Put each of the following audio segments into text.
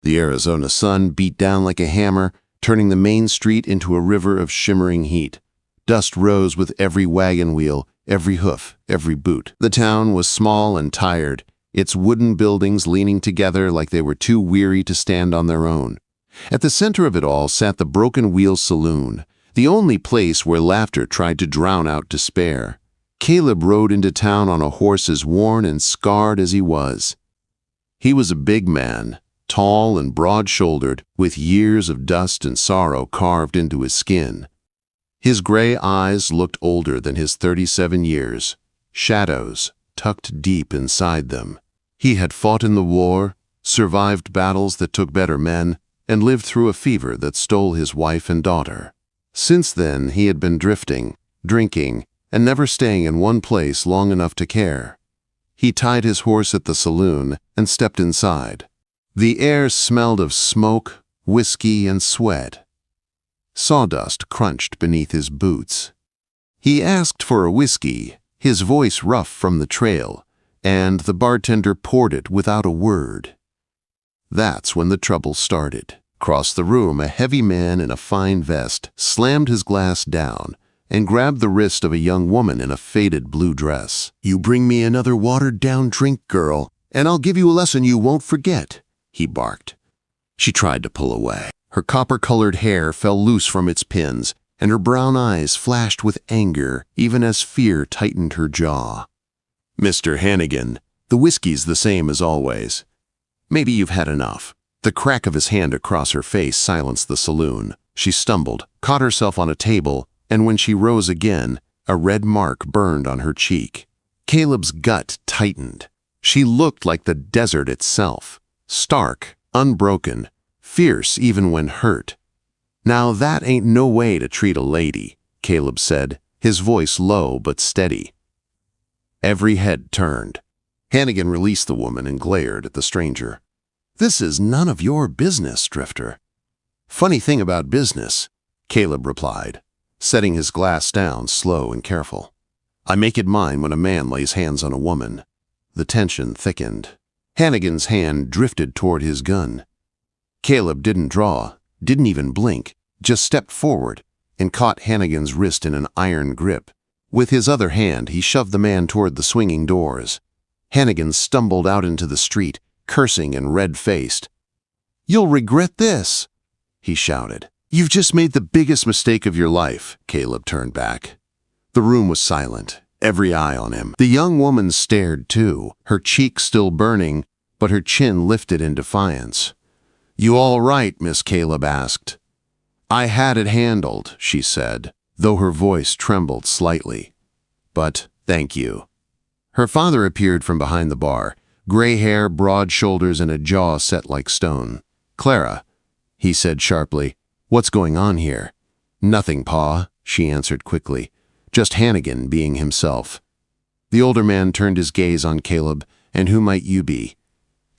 The Arizona sun beat down like a hammer, turning the main street into a river of shimmering heat. Dust rose with every wagon wheel, every hoof, every boot. The town was small and tired, its wooden buildings leaning together like they were too weary to stand on their own. At the center of it all sat the Broken Wheel Saloon, the only place where laughter tried to drown out despair. Caleb rode into town on a horse as worn and scarred as he was. He was a big man, tall and broad-shouldered, with years of dust and sorrow carved into his skin. His gray eyes looked older than his 37 years, shadows tucked deep inside them. He had fought in the war, survived battles that took better men, and lived through a fever that stole his wife and daughter. Since then, he had been drifting, drinking, and never staying in one place long enough to care. He tied his horse at the saloon and stepped inside. The air smelled of smoke, whiskey, and sweat. Sawdust crunched beneath his boots. He asked for a whiskey, his voice rough from the trail, and the bartender poured it without a word. That's when the trouble started. Across the room, a heavy man in a fine vest slammed his glass down and grabbed the wrist of a young woman in a faded blue dress. "You bring me another watered-down drink, girl, and I'll give you a lesson you won't forget," he barked. She tried to pull away. Her copper-colored hair fell loose from its pins, and her brown eyes flashed with anger even as fear tightened her jaw. "Mr. Hannigan, the whiskey's the same as always. Maybe you've had enough." The crack of his hand across her face silenced the saloon. She stumbled, caught herself on a table, and when she rose again, a red mark burned on her cheek. Caleb's gut tightened. She looked like the desert itself, stark, unbroken, fierce even when hurt. "Now that ain't no way to treat a lady," Caleb said, his voice low but steady. Every head turned. Hannigan released the woman and glared at the stranger. "This is none of your business, Drifter." "Funny thing about business," Caleb replied, setting his glass down slow and careful. "I make it mine when a man lays hands on a woman." The tension thickened. Hannigan's hand drifted toward his gun. Caleb didn't draw, didn't even blink, just stepped forward and caught Hannigan's wrist in an iron grip. With his other hand, he shoved the man toward the swinging doors. Hannigan stumbled out into the street, cursing and red-faced. "You'll regret this," he shouted. "You've just made the biggest mistake of your life." Caleb turned back. The room was silent, every eye on him. The young woman stared too, her cheek still burning, but her chin lifted in defiance. "You all right?" Miss Caleb asked. "I had it handled," she said, though her voice trembled slightly. "But thank you." Her father appeared from behind the bar, gray hair, broad shoulders, and a jaw set like stone. "Clara," he said sharply, "what's going on here?" "Nothing, Pa," she answered quickly. "Just Hannigan being himself." The older man turned his gaze on Caleb. "And who might you be?"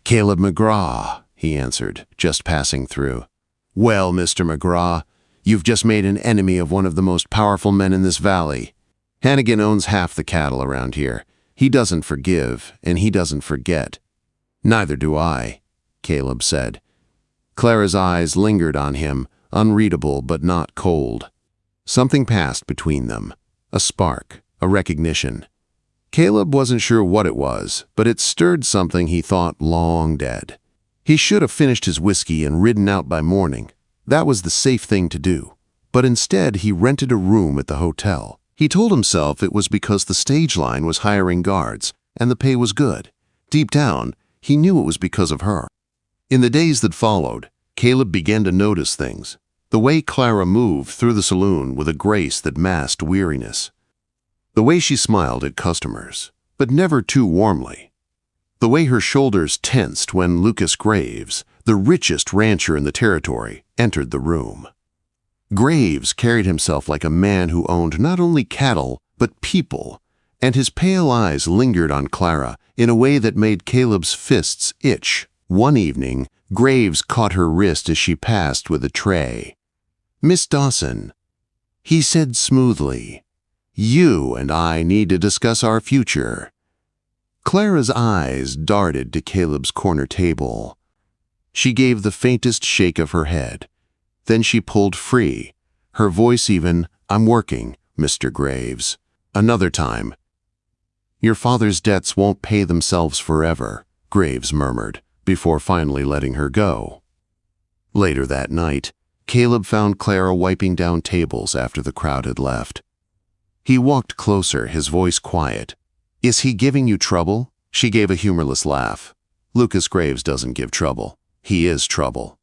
"Caleb McGra," he answered, just passing through. "Well, Mr. McGra, you've just made an enemy of one of the most powerful men in this valley. Hannigan owns half the cattle around here. He doesn't forgive, and he doesn't forget." "Neither do I," Caleb said. Clara's eyes lingered on him, unreadable but not cold. Something passed between them, a spark, a recognition. Caleb wasn't sure what it was, but it stirred something he thought long dead. He should have finished his whiskey and ridden out by morning. That was the safe thing to do. But instead, he rented a room at the hotel. He told himself it was because the stage line was hiring guards, and the pay was good. Deep down, he knew it was because of her. In the days that followed, Caleb began to notice things. The way Clara moved through the saloon with a grace that masked weariness. The way she smiled at customers, but never too warmly. The way her shoulders tensed when Lucas Graves, the richest rancher in the territory, entered the room. Graves carried himself like a man who owned not only cattle, but people, and his pale eyes lingered on Clara in a way that made Caleb's fists itch. One evening, Graves caught her wrist as she passed with a tray. "Miss Dawson," he said smoothly, "you and I need to discuss our future." Clara's eyes darted to Caleb's corner table. She gave the faintest shake of her head. Then she pulled free, her voice even, "I'm working, Mr. Graves." Another time. "Your father's debts won't pay themselves forever," Graves murmured, before finally letting her go. Later that night, Caleb found Clara wiping down tables after the crowd had left. He walked closer, his voice quiet. "Is he giving you trouble?" She gave a humorless laugh. "Lucas Graves doesn't give trouble. He is trouble."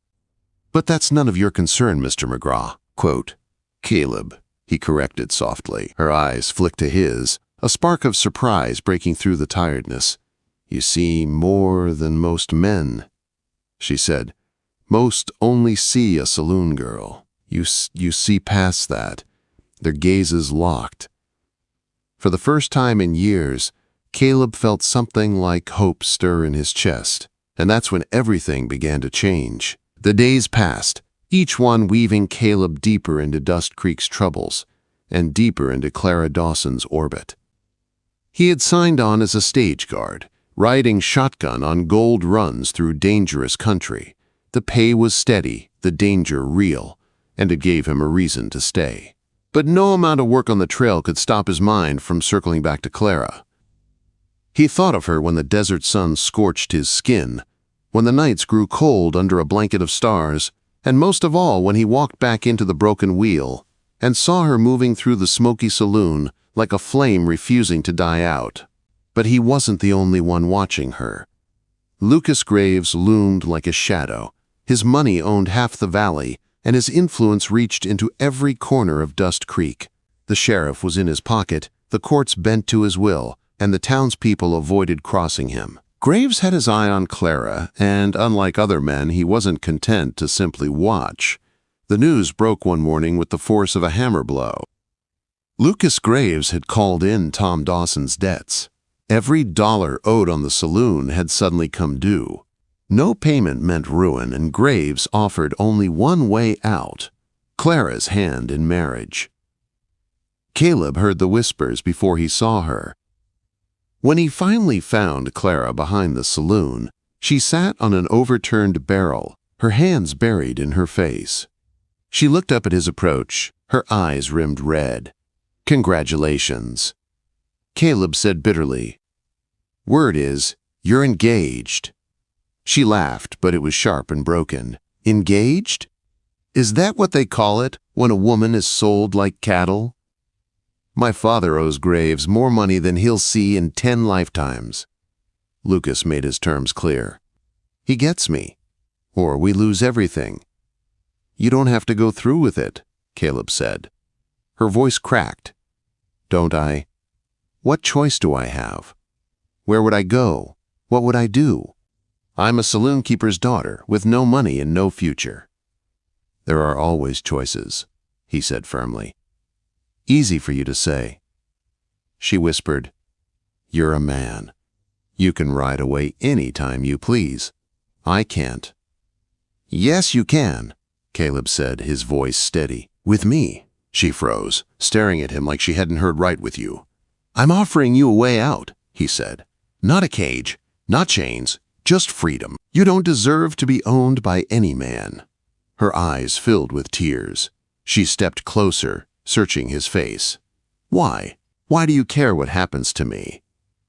"But that's none of your concern, Mr. McGra." Quote, "Caleb," he corrected softly. Her eyes flicked to his, a spark of surprise breaking through the tiredness. "You see more than most men," she said. "Most only see a saloon girl. You see past that, their gazes locked." For the first time in years, Caleb felt something like hope stir in his chest, and that's when everything began to change. The days passed, each one weaving Caleb deeper into Dust Creek's troubles, and deeper into Clara Dawson's orbit. He had signed on as a stage guard, riding shotgun on gold runs through dangerous country. The pay was steady, the danger real, and it gave him a reason to stay. But no amount of work on the trail could stop his mind from circling back to Clara. He thought of her when the desert sun scorched his skin, when the nights grew cold under a blanket of stars, and most of all when he walked back into the broken wheel and saw her moving through the smoky saloon like a flame refusing to die out. But he wasn't the only one watching her. Lucas Graves loomed like a shadow. His money owned half the valley, and his influence reached into every corner of Dust Creek. The sheriff was in his pocket, the courts bent to his will, and the townspeople avoided crossing him. Graves had his eye on Clara, and unlike other men, he wasn't content to simply watch. The news broke one morning with the force of a hammer blow. Lucas Graves had called in Tom Dawson's debts. Every dollar owed on the saloon had suddenly come due. No payment meant ruin, and Graves offered only one way out: Clara's hand in marriage. Caleb heard the whispers before he saw her. When he finally found Clara behind the saloon, she sat on an overturned barrel, her hands buried in her face. She looked up at his approach, her eyes rimmed red. "Congratulations," Caleb said bitterly. "Word is, you're engaged." She laughed, but it was sharp and broken. "Engaged? Is that what they call it when a woman is sold like cattle?" "My father owes Graves more money than he'll see in 10 lifetimes. Lucas made his terms clear. "He gets me, or we lose everything." "You don't have to go through with it," Caleb said. Her voice cracked. "Don't I? What choice do I have? Where would I go? What would I do? I'm a saloon keeper's daughter with no money and no future." "There are always choices," he said firmly. "Easy for you to say." She whispered, "You're a man. You can ride away any time you please. I can't." "Yes, you can," Caleb said, his voice steady. "With me." She froze, staring at him like she hadn't heard right with you. "I'm offering you a way out," he said. "Not a cage, not chains, just freedom. You don't deserve to be owned by any man." Her eyes filled with tears. She stepped closer, searching his face. "Why? Why do you care what happens to me?"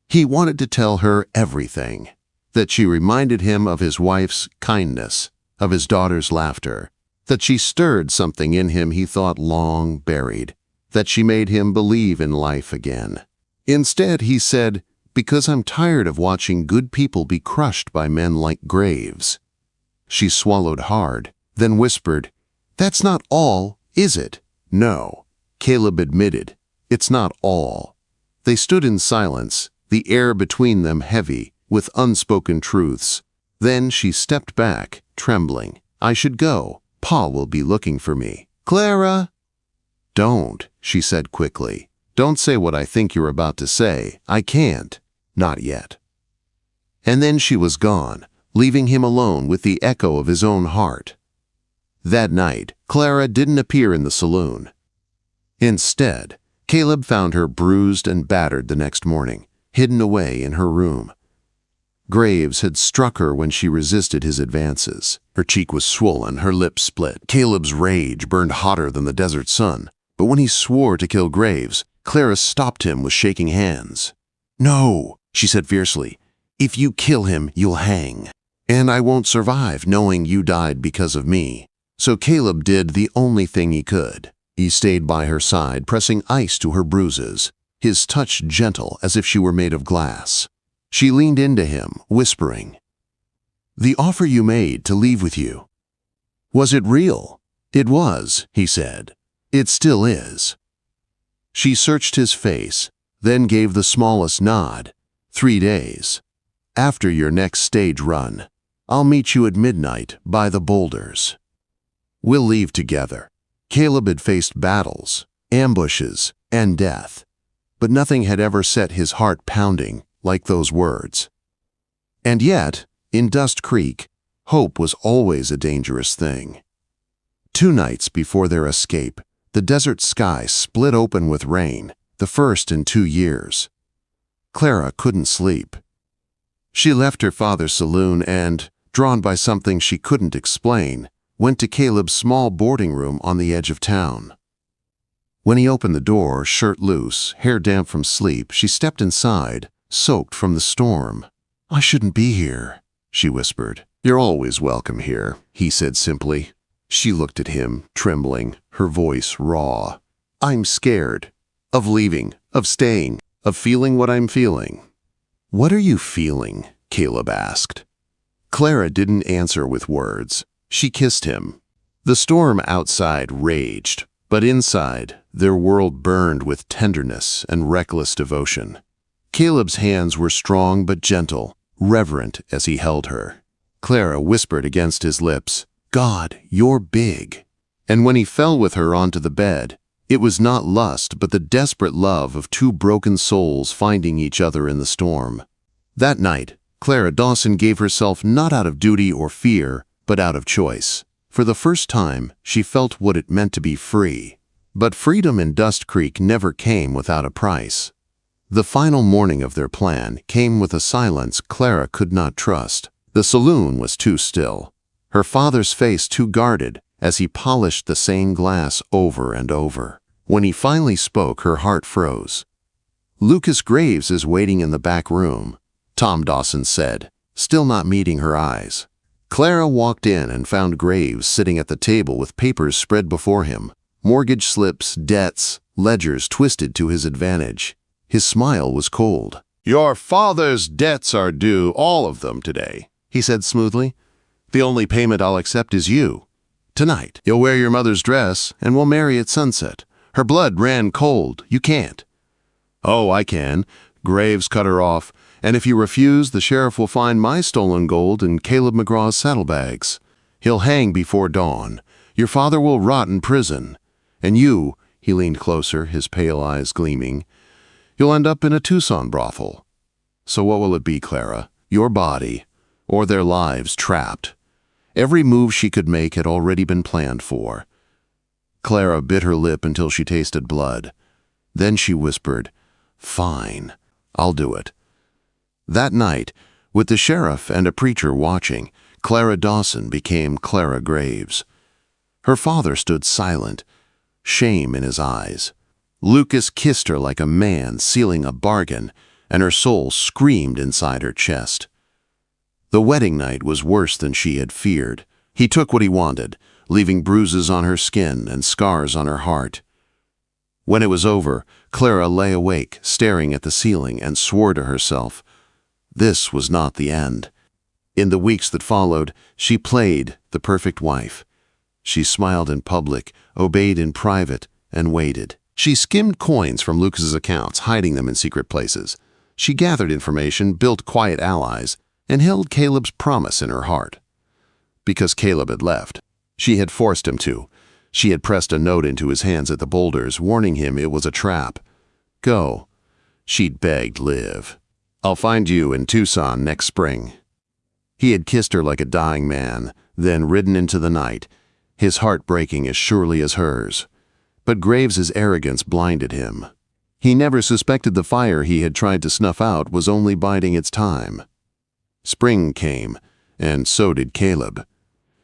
He wanted to tell her everything. That she reminded him of his wife's kindness, of his daughter's laughter. That she stirred something in him he thought long buried. That she made him believe in life again. Instead, he said, "Because I'm tired of watching good people be crushed by men like Graves." She swallowed hard, then whispered, "That's not all, is it?" "No," Caleb admitted, "it's not all." They stood in silence, the air between them heavy, with unspoken truths. Then she stepped back, trembling. "I should go. Pa will be looking for me." "Clara!" "Don't," she said quickly. "Don't say what I think you're about to say. I can't. Not yet." And then she was gone, leaving him alone with the echo of his own heart. That night, Clara didn't appear in the saloon. Instead, Caleb found her bruised and battered the next morning, hidden away in her room. Graves had struck her when she resisted his advances. Her cheek was swollen, her lips split. Caleb's rage burned hotter than the desert sun. But when he swore to kill Graves, Clara stopped him with shaking hands. "No," she said fiercely. "If you kill him, you'll hang. And I won't survive knowing you died because of me." So Caleb did the only thing he could. He stayed by her side, pressing ice to her bruises, his touch gentle as if she were made of glass. She leaned into him, whispering, "The offer you made to leave with you. Was it real?" "It was," he said. "It still is." She searched his face, then gave the smallest nod. 3 days. After your next stage run, I'll meet you at midnight by the boulders. We'll leave together. Caleb had faced battles, ambushes, and death, but nothing had ever set his heart pounding like those words. And yet, in Dust Creek, hope was always a dangerous thing. 2 nights before their escape, the desert sky split open with rain, the first in 2 years. Clara couldn't sleep. She left her father's saloon and, drawn by something she couldn't explain, went to Caleb's small boarding room on the edge of town. When he opened the door, shirt loose, hair damp from sleep, she stepped inside, soaked from the storm. "I shouldn't be here," she whispered. "You're always welcome here," he said simply. She looked at him, trembling, her voice raw. "I'm scared. Of leaving, of staying, of feeling what I'm feeling." "What are you feeling?" Caleb asked. Clara didn't answer with words. She kissed him. The storm outside raged, but inside, their world burned with tenderness and reckless devotion. Caleb's hands were strong but gentle, reverent as he held her. Clara whispered against his lips, "God, you're big." And when he fell with her onto the bed, it was not lust but the desperate love of 2 broken souls finding each other in the storm. That night, Clara Dawson gave herself not out of duty or fear, but out of choice. For the first time, she felt what it meant to be free. But freedom in Dust Creek never came without a price. The final morning of their plan came with a silence Clara could not trust. The saloon was too still, her father's face too guarded as he polished the same glass over and over. When he finally spoke, her heart froze. "Lucas Graves is waiting in the back room," Tom Dawson said, still not meeting her eyes. Clara walked in and found Graves sitting at the table with papers spread before him, mortgage slips, debts, ledgers twisted to his advantage. His smile was cold. "Your father's debts are due, all of them, today," he said smoothly. "The only payment I'll accept is you. Tonight, you'll wear your mother's dress, and we'll marry at sunset. Her blood ran cold. You can't." "Oh, I can." Graves cut her off. "And if you refuse, the sheriff will find my stolen gold in Caleb McGraw's saddlebags. He'll hang before dawn. Your father will rot in prison. And you," he leaned closer, his pale eyes gleaming, "you'll end up in a Tucson brothel. So what will it be, Clara? Your body, or their lives trapped?" Every move she could make had already been planned for. Clara bit her lip until she tasted blood. Then she whispered, "Fine, I'll do it." That night, with the sheriff and a preacher watching, Clara Dawson became Clara Graves. Her father stood silent, shame in his eyes. Lucas kissed her like a man sealing a bargain, and her soul screamed inside her chest. The wedding night was worse than she had feared. He took what he wanted, leaving bruises on her skin and scars on her heart. When it was over, Clara lay awake, staring at the ceiling, and swore to herself, this was not the end. In the weeks that followed, she played the perfect wife. She smiled in public, obeyed in private, and waited. She skimmed coins from Lucas's accounts, hiding them in secret places. She gathered information, built quiet allies, and held Caleb's promise in her heart. Because Caleb had left. She had forced him to. She had pressed a note into his hands at the boulders, warning him it was a trap. Go. She'd begged Liv. "I'll find you in Tucson next spring." He had kissed her like a dying man, then ridden into the night, his heart breaking as surely as hers. But Graves's arrogance blinded him. He never suspected the fire he had tried to snuff out was only biding its time. Spring came, and so did Caleb.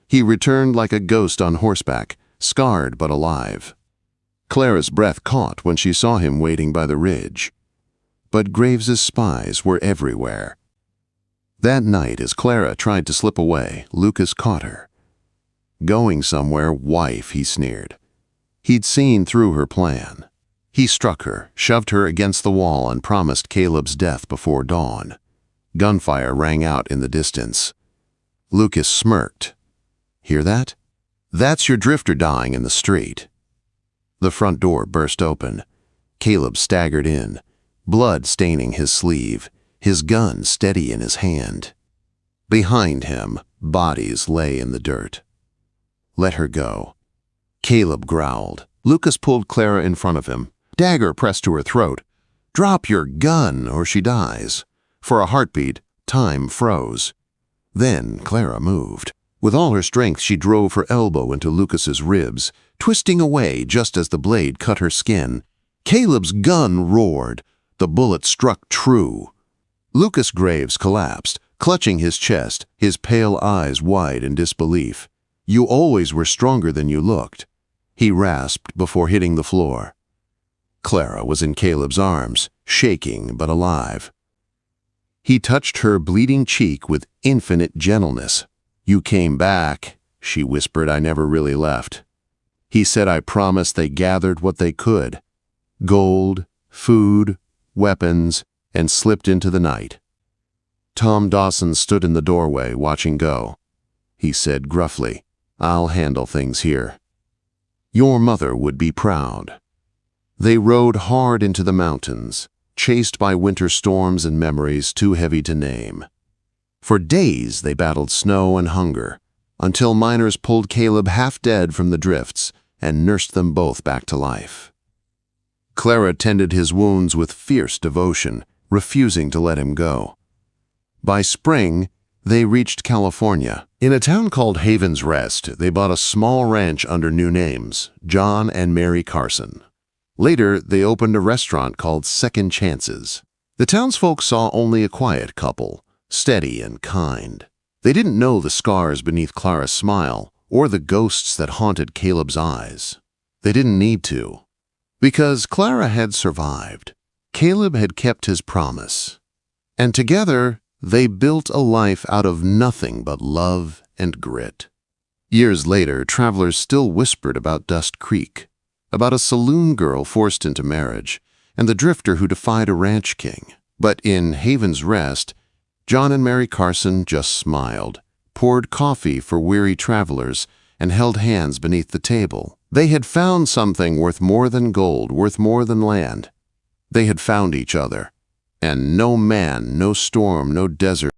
He returned like a ghost on horseback, scarred but alive. Clara's breath caught when she saw him waiting by the ridge. But Graves's spies were everywhere. That night, as Clara tried to slip away, Lucas caught her. "Going somewhere, wife," he sneered. He'd seen through her plan. He struck her, shoved her against the wall, and promised Caleb's death before dawn. Gunfire rang out in the distance. Lucas smirked. "Hear that? That's your drifter dying in the street." The front door burst open. Caleb staggered in, blood staining his sleeve, his gun steady in his hand. Behind him, bodies lay in the dirt. "Let her go." Caleb growled. Lucas pulled Clara in front of him, dagger pressed to her throat. "Drop your gun or she dies." For a heartbeat, time froze. Then Clara moved. With all her strength, she drove her elbow into Lucas's ribs, twisting away just as the blade cut her skin. Caleb's gun roared. The bullet struck true. Lucas Graves collapsed, clutching his chest, his pale eyes wide in disbelief. "You always were stronger than you looked," he rasped before hitting the floor. Clara was in Caleb's arms, shaking but alive. He touched her bleeding cheek with infinite gentleness. "You came back," she whispered. "I never really left." He said, "I promised." They gathered what they could. Gold, food, weapons, and slipped into the night. Tom Dawson stood in the doorway, watching go. He said gruffly, "I'll handle things here. Your mother would be proud." They rode hard into the mountains, chased by winter storms and memories too heavy to name. For days they battled snow and hunger, until miners pulled Caleb half dead from the drifts and nursed them both back to life. Clara tended his wounds with fierce devotion, refusing to let him go. By spring, they reached California. In a town called Haven's Rest, they bought a small ranch under new names, John and Mary Carson. Later, they opened a restaurant called Second Chances. The townsfolk saw only a quiet couple, steady and kind. They didn't know the scars beneath Clara's smile or the ghosts that haunted Caleb's eyes. They didn't need to. Because Clara had survived. Caleb had kept his promise. And together, they built a life out of nothing but love and grit. Years later, travelers still whispered about Dust Creek, about a saloon girl forced into marriage, and the drifter who defied a ranch king. But in Haven's Rest, John and Mary Carson just smiled, poured coffee for weary travelers, and held hands beneath the table. They had found something worth more than gold, worth more than land. They had found each other, and no man, no storm, no desert